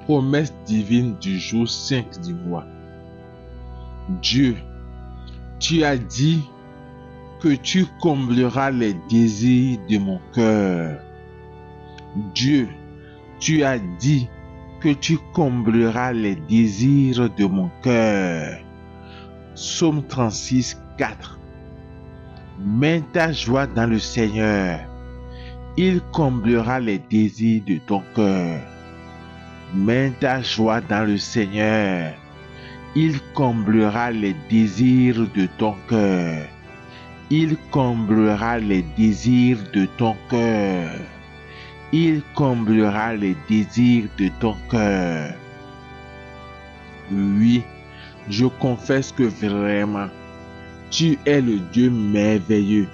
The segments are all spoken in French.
Promesse divine du jour 5 du mois. Dieu, tu as dit que tu combleras les désirs de mon cœur. Dieu, tu as dit que tu combleras les désirs de mon cœur. Psaume 36, 4. Mets ta joie dans le Seigneur. Il comblera les désirs de ton cœur. Mets ta joie dans le Seigneur. Il comblera les désirs de ton cœur. Il comblera les désirs de ton cœur. Il comblera les désirs de ton cœur. Oui, je confesse que vraiment, tu es le Dieu merveilleux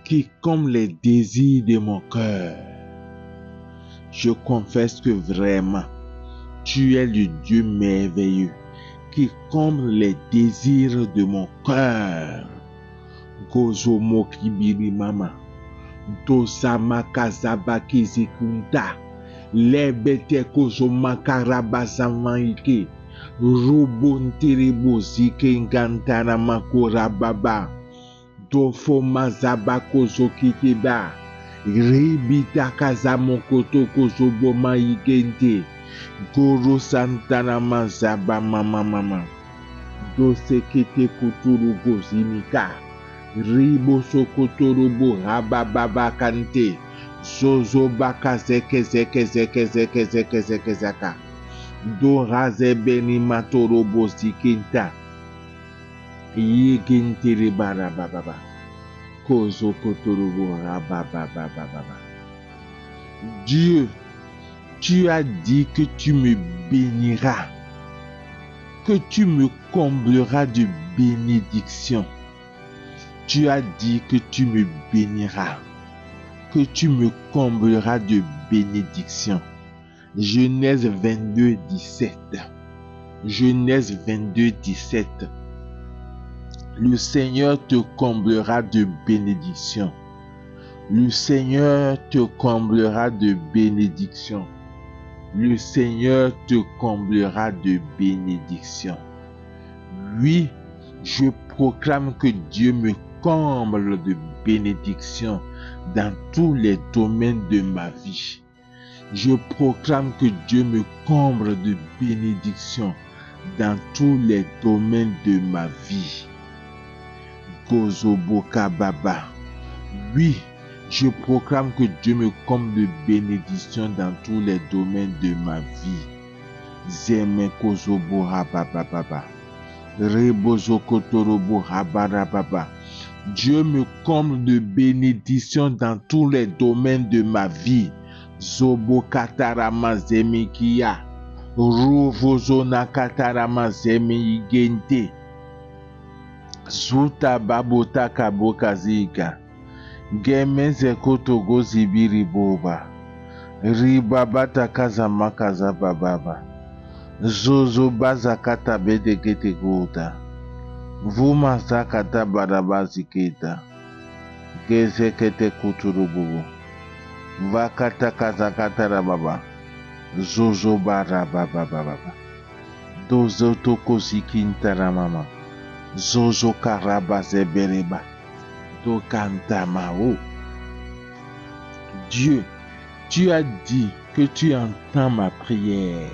qui comble les désirs de mon cœur. Je confesse que vraiment, tu es le Dieu merveilleux qui comble les désirs de mon cœur. Gozo mokibiri mama. Dosama kazaba kizikunta. Lebete kozo makaraba zamaike. Rubuntiri bozike ngantana makora baba. Dofo mazaba kozo kiteba. Ribita kazamokoto kozo boma igente. Goro santana mazaba mama. Dose kete kuturu gozimika. Ribo sokotorobo rabababa kante. Zozo baka zeke zaka. Doraze beni matorobo zikinta. Yeginte ribara bababa. Kozo kotorobo rabababa. Dieu, tu as dit que tu me béniras, que tu me combleras de bénédictions. Tu as dit que tu me béniras, que tu me combleras de bénédictions. Genèse 22, 17. Genèse 22, 17. Le Seigneur te comblera de bénédictions. Le Seigneur te comblera de bénédictions. Le Seigneur te comblera de bénédictions. Oui, je proclame que Dieu me comble de bénédictions dans tous les domaines de ma vie. Je proclame que Dieu me comble de bénédictions dans tous les domaines de ma vie. Gozoboka Baba. Oui, je proclame que Dieu me comble de bénédictions dans tous les domaines de ma vie. Zeme Kozobo Rababa. Rebozo Kotorobo Rabarababa. Dieu me comble de bénédictions dans tous les domaines de ma vie. Zobo Katarama Zemikia. Rovozona Katarama Zemigente. Zuta Babota Kabokazika. Gemeze Kotogo Zibiri Boba. Ribabata Kazama Kazababa. Zozo Bazakata Bedekete Gota. Vuma Zakata Barabaziketa. Gezekete Kuturubu. Vakata Kazakata Rababa. Zozo Barababa. Dozo Toko Zikinta Mama. Zozo Karabaze Bereba. Dokantamao. Dieu, tu as dit que tu entends ma prière.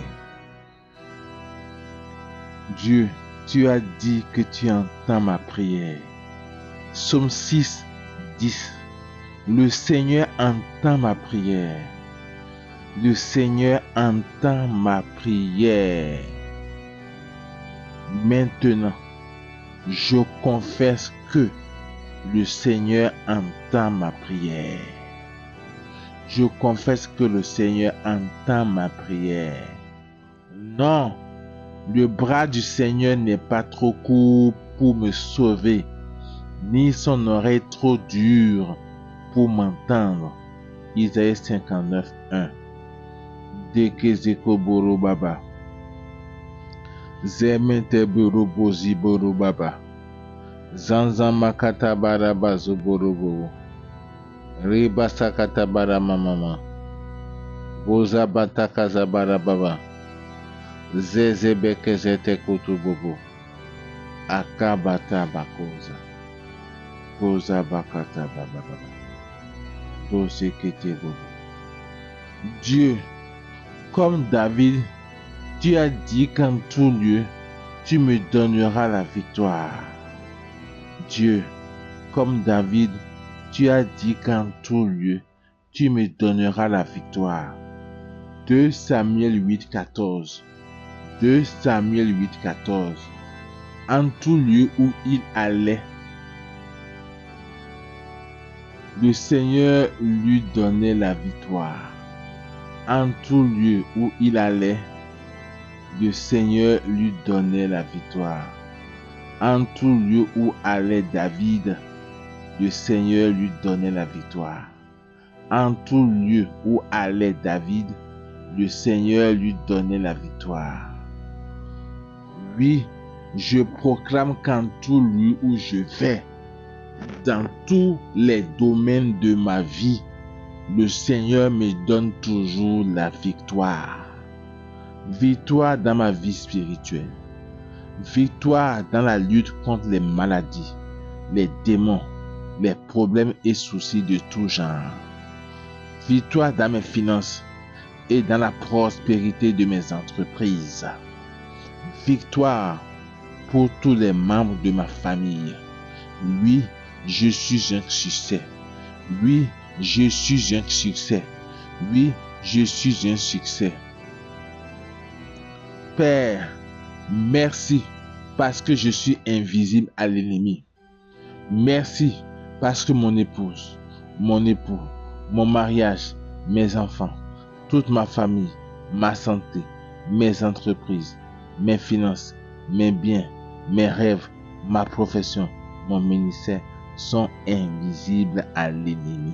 Dieu, tu as dit que tu entends ma prière. Psaume 6, 10. Le Seigneur entend ma prière. Le Seigneur entend ma prière. Maintenant, je confesse que le Seigneur entend ma prière. Je confesse que le Seigneur entend ma prière. Non, le bras du Seigneur n'est pas trop court pour me sauver, ni son oreille trop dure pour m'entendre. Isaïe 59, 1. Dekezeko boro baba. Zemente boro bozi boro baba. Zanzama katabara bazo boro boro. Riba sakata bara mama. Boza bata kazabara baba. Zezebeke zete kotobobo. Akabata bakoza. Koza bakata bababa. Dosekete bobo. Dieu, comme David, tu as dit qu'en tout lieu, tu me donneras la victoire. Dieu, comme David, tu as dit qu'en tout lieu, tu me donneras la victoire. 2 Samuel 8,14. 2 Samuel 8,14. En tout lieu où il allait, le Seigneur lui donnait la victoire. En tout lieu où il allait, le Seigneur lui donnait la victoire. En tout lieu où allait David, le Seigneur lui donnait la victoire. En tout lieu où allait David, le Seigneur lui donnait la victoire. Oui, je proclame qu'en tout lieu où je vais, dans tous les domaines de ma vie, le Seigneur me donne toujours la victoire. Victoire dans ma vie spirituelle. Victoire dans la lutte contre les maladies, les démons, les problèmes et soucis de tout genre. Victoire dans mes finances et dans la prospérité de mes entreprises. Victoire pour tous les membres de ma famille. Oui, je suis un succès. Oui, je suis un succès. Oui, je suis un succès. Père, merci parce que je suis invisible à l'ennemi. Merci parce que mon épouse, mon époux, mon mariage, mes enfants, toute ma famille, ma santé, mes entreprises, mes finances, mes biens, mes rêves, ma profession, mon ministère sont invisibles à l'ennemi.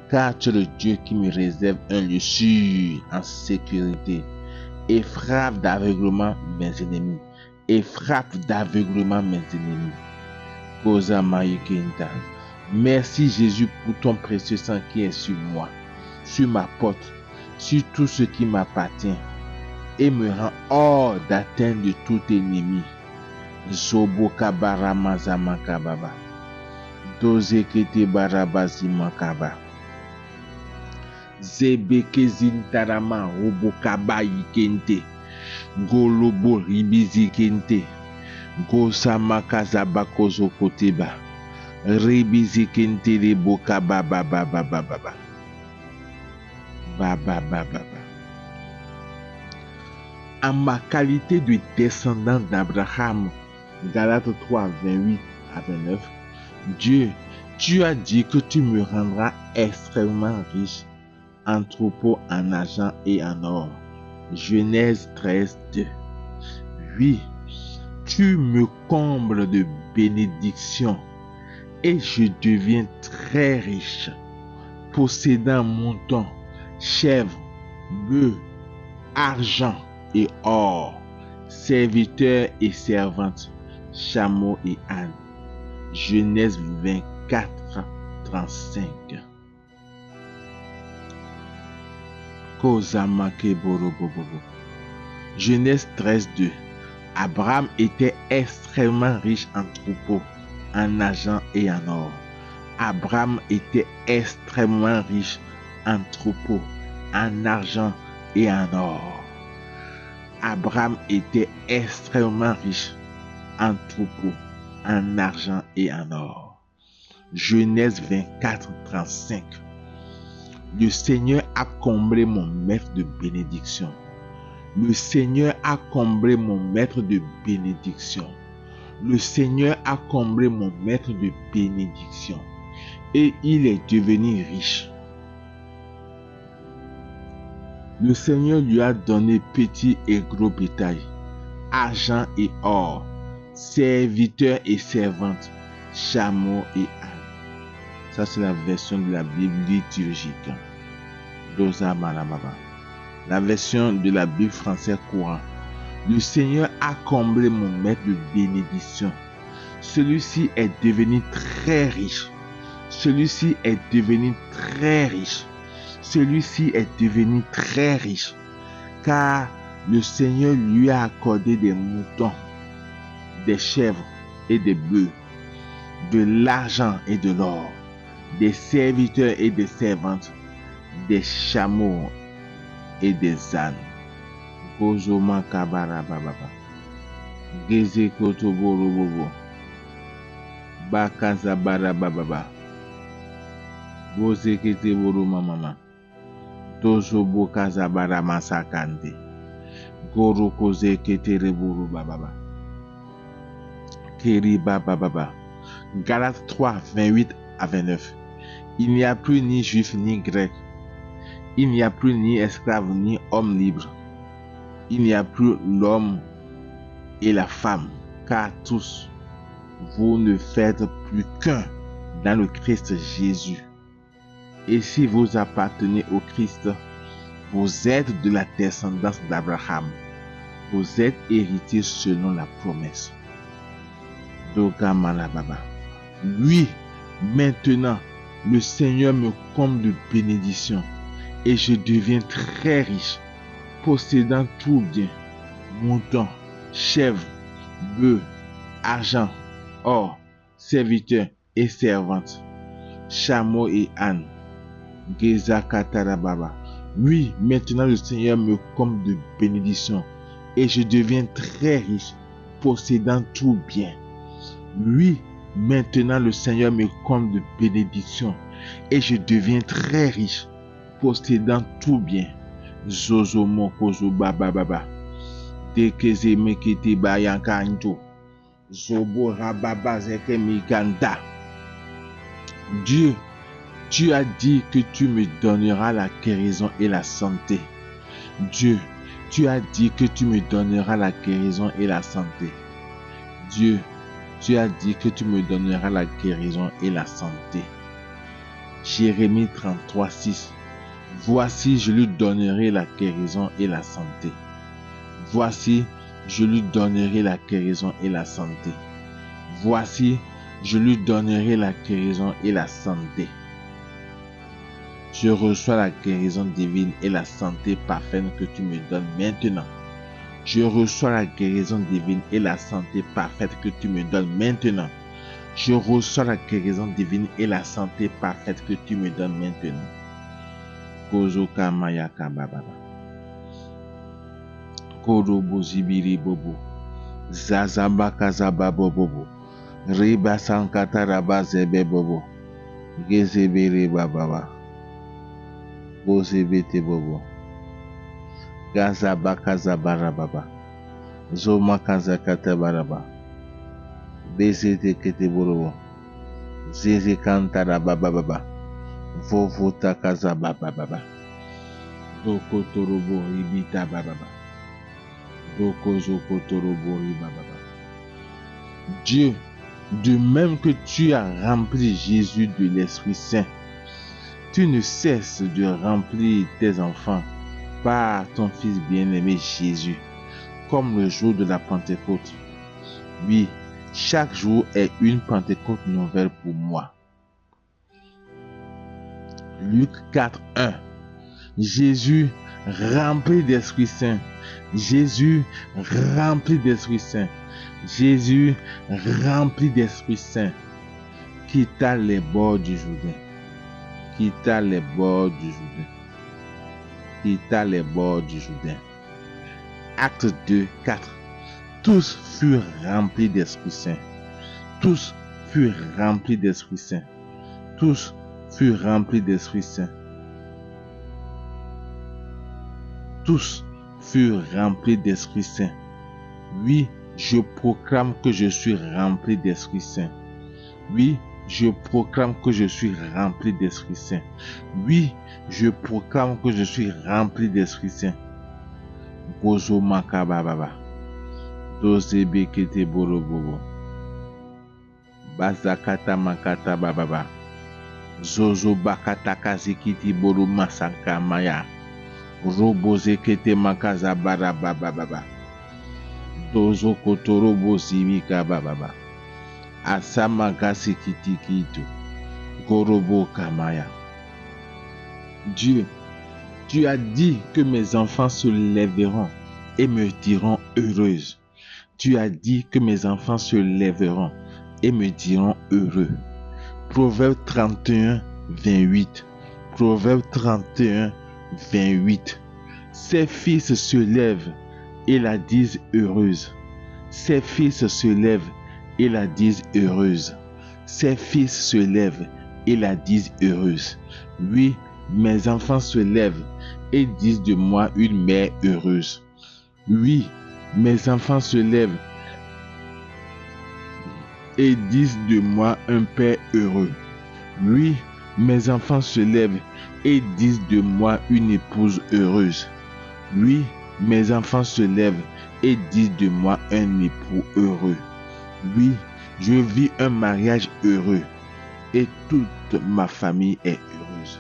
Car tu es le Dieu qui me réserve un lieu sûr en sécurité et frappe d'aveuglement mes ennemis. Et frappe d'aveuglement mes ennemis. Koza Mayukenta. Merci Jésus pour ton précieux sang qui est sur moi, sur ma porte, sur tout ce qui m'appartient et me rend hors d'atteinte de tout ennemi. Zobo kabara mazama kababa. Doze kete barabazi makaba. Zebeke zintarama robokaba ikente. Golobo ribizi kente. Gosama kazabako zokoteba. Ribizi kente reboka baba baba baba. Baba baba. En ma qualité de descendant d'Abraham, Galates 3, 28 à 29, Dieu, tu as dit que tu me rendras extrêmement riche en troupeaux, en argent et en or. Genèse 13, 2. Oui, tu me combles de bénédictions et je deviens très riche, possédant moutons, chèvres, bœufs, argent et or, serviteurs et servantes, chameaux et ânes. Genèse 24, 35. Kozamake borobobobo. Genèse 13, 2. Abraham était extrêmement riche en troupeaux, en argent et en or. Abraham était extrêmement riche en troupeaux, en argent et en or. Abraham était extrêmement riche en troupeaux, en argent et en or. Genèse 24, 35. Le Seigneur a comblé mon maître de bénédiction. Le Seigneur a comblé mon maître de bénédiction. Le Seigneur a comblé mon maître de bénédiction. Et il est devenu riche. Le Seigneur lui a donné petit et gros bétail, argent et or, serviteurs et servantes, chameaux et ânes. Ça, c'est la version de la Bible liturgique. Dosa Malamaba. La version de la Bible française courant. Le Seigneur a comblé mon maître de bénédiction. Celui-ci est devenu très riche. Celui-ci est devenu très riche. Celui-ci est devenu très riche. Car le Seigneur lui a accordé des moutons, des chèvres et des bœufs, de l'argent et de l'or, des serviteurs et des servantes, des chameaux et des ânes. Gozoma kabara bababa. Geze kotoboro bobo. Bakaza bara bababa. Goze kete boro mamama. Tozo bokaza bara masakande. Goro koze kete reboro bababa. Keri bababa. Galates 3, 28 à 29. Il n'y a plus ni juif ni grec. Il n'y a plus ni esclave ni homme libre. Il n'y a plus l'homme et la femme, car tous, vous ne faites plus qu'un dans le Christ Jésus. Et si vous appartenez au Christ, vous êtes de la descendance d'Abraham. Vous êtes héritiers selon la promesse. Doga Malababa. Oui, maintenant, le Seigneur me comble de bénédictions et je deviens très riche, possédant tout bien, moutons, chèvres, bœufs, argent, or, serviteurs et servantes, chameaux et ânes. Geza Katarababa. Oui, maintenant le Seigneur me comble de bénédictions et je deviens très riche, possédant tout bien. Oui, maintenant le Seigneur me comble de bénédictions et je deviens très riche, possédant tout bien. Zozo Mokozo Baba Baba. Dekeze Mekete Bayankanto. Zobo Rababa Zeke Mikanda. Dieu, tu as dit que tu me donneras la guérison et la santé. Dieu, tu as dit que tu me donneras la guérison et la santé. Dieu, tu as dit que tu me donneras la guérison et la santé. Jérémie 33, 6. Voici, je lui donnerai la guérison et la santé. Voici, je lui donnerai la guérison et la santé. Voici, je lui donnerai la guérison et la santé. Je reçois la guérison divine et la santé parfaite que tu me donnes maintenant. Je reçois la guérison divine et la santé parfaite que tu me donnes maintenant. Je reçois la guérison divine et la santé parfaite que tu me donnes maintenant. Kozoka Mayaka Baba. Korobo Zibiri Bobo. Zazamba Kazaba Bobo. Riba Sankata Raba Zebe Bobo. Gezebere Baba. Bozebete Bobo. Gazaba Kazabara Baba. Zoma Kazakata Baraba. Bezete Kete Borobo. Zeze Kantara Baba Baba. Vovota Kazaba Baba. Doko Torobo Ribita Baba. Doko Zoko Torobo Riba Baba. Dieu, de même que tu as rempli Jésus de l'Esprit Saint, tu ne cesses de remplir tes enfants par ton Fils bien-aimé Jésus, comme le jour de la Pentecôte. Oui, chaque jour est une Pentecôte nouvelle pour moi. Luc 4, 1. Jésus rempli d'Esprit Saint. Jésus rempli d'Esprit Saint. Jésus rempli d'Esprit Saint quitta les bords du Jourdain. Quitta les bords du Jourdain. Quitta les bords du Jourdain. Acte 2, 4. Tous furent remplis d'Esprit Saint. Tous furent remplis d'Esprit Saint. Tous furent remplis d'Esprit Saint. Tous furent remplis d'Esprit Saint. Oui, je proclame que je suis rempli d'Esprit Saint. Oui, je proclame que je suis rempli d'Esprit Saint. Oui, je proclame que je suis rempli d'Esprit Saint. Gozo makababa. Doze bekete borobobo. Bazakata makata bababa. Zozo bakata kazikiti boru masanka maya. Roboze kete makaza baraba bababa. Dozo kotorobo simika bababa. Asama gasi kitikito. Gorobo kamaya. Dieu, tu as dit que mes enfants se lèveront et me diront heureuse. Tu as dit que mes enfants se lèveront et me diront heureux. Proverbe 31, 28. Proverbe 31, 28. Ses fils se lèvent et la disent heureuse. Ses fils se lèvent et la disent heureuse. Ses fils se lèvent et la disent heureuse. Oui, mes enfants se lèvent et disent de moi une mère heureuse. Oui, mes enfants se lèvent et disent de moi un père heureux. Oui, mes enfants se lèvent et disent de moi une épouse heureuse. Oui, mes enfants se lèvent et disent de moi un époux heureux. Oui, je vis un mariage heureux et toute ma famille est heureuse.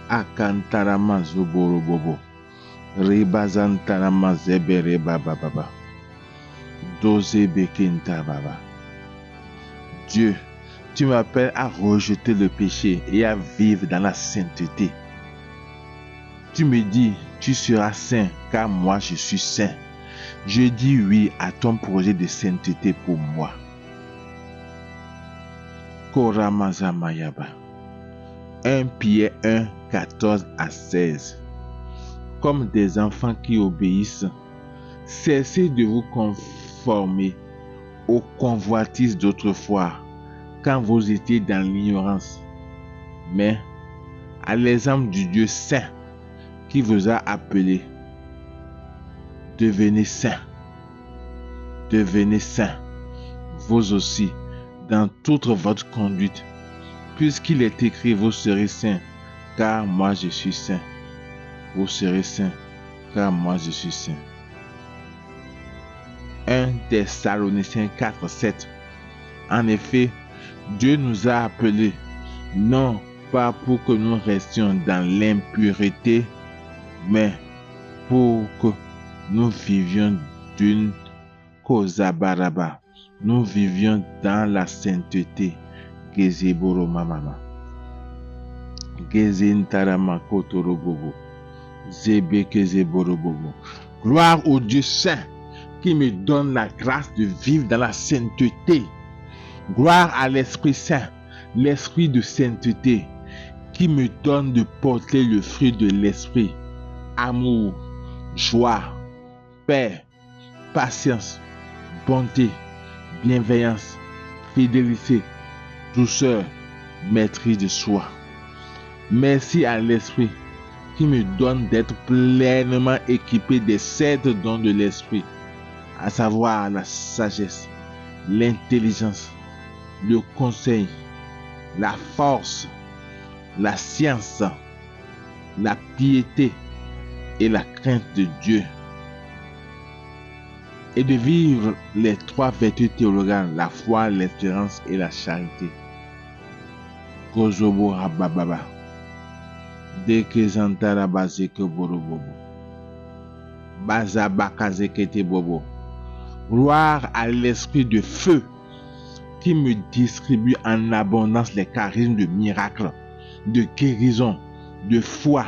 Akantarama zoborobobo. Rebazantarama zebere bababa. Doze bekenta baba. Dieu, tu m'appelles à rejeter le péché et à vivre dans la sainteté. Tu me dis, tu seras saint, car moi je suis saint. Je dis oui à ton projet de sainteté pour moi. Koramazamayaba. 1 Pierre 1, 14 à 16. Comme des enfants qui obéissent, cessez de vous conformer aux convoitises d'autrefois, quand vous étiez dans l'ignorance, mais à l'exemple du Dieu saint qui vous a appelé. Devenez saints, vous aussi, dans toute votre conduite, puisqu'il est écrit, vous serez saints, car moi je suis saint. Vous serez saints, car moi je suis saint. 1 Thessaloniciens 4, 7. En effet, Dieu nous a appelés, non pas pour que nous restions dans l'impureté, mais pour que nous vivions d'une kozabaraba. Nous vivions dans la sainteté. Gezeboro mamama. Gezentarama kotorobobo. Zebekezeborobobo. Gloire au Dieu saint qui me donne la grâce de vivre dans la sainteté. Gloire à l'Esprit Saint, l'Esprit de sainteté, qui me donne de porter le fruit de l'Esprit. Amour, joie, paix, patience, bonté, bienveillance, fidélité, douceur, maîtrise de soi. Merci à l'Esprit qui me donne d'être pleinement équipé des 7 dons de l'Esprit, à savoir la sagesse, l'intelligence, le conseil, la force, la science, la piété et la crainte de Dieu, et de vivre les 3 vertus théologales, la foi, l'espérance et la charité. Kozobo rabababa. Deke zantara bazeke borobobo. Bazabakazekete bobo. Gloire à l'esprit de feu qui me distribue en abondance les charismes de miracles, de guérison, de foi,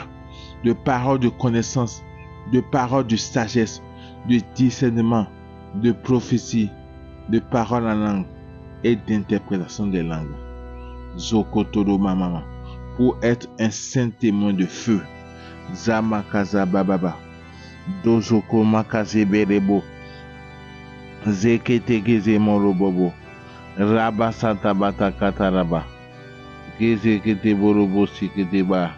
de paroles de connaissance, de paroles de sagesse, de discernement, de prophétie, de paroles en langue et d'interprétation des langues. Zokotoro mamama, pour être un saint témoin de feu. Zamakaza bababa. Dozoko makazeberebo. Zeketegeze morobobo. Raba santa bata kataraba. Gezekete borobo siketeba.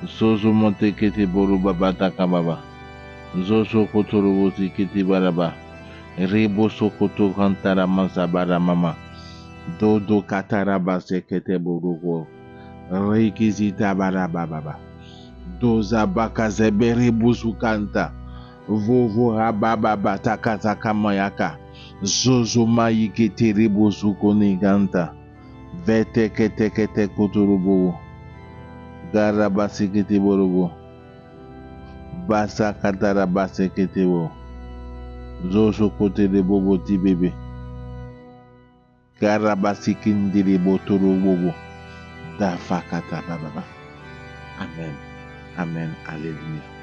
Zozo monte kete boroba bata kababa. Zozo kotorobo sikete baraba. Rebo sokoto kantara mazabara mama. Dodo kataraba sekete borobo. Rekizita baraba baba. Doza bakazebere buzukanta. Vovo rababa batakata kamayaka. Zozo mayikete rebozuko neganta. Vete kete kete kotorobo. Garaba sekete borobo. Basa kataraba sekete bo. Zozo kote de bobo ti bebe. Garaba sikindi rebo torobo. Da fakata baba. Amen. Amen. Alléluia.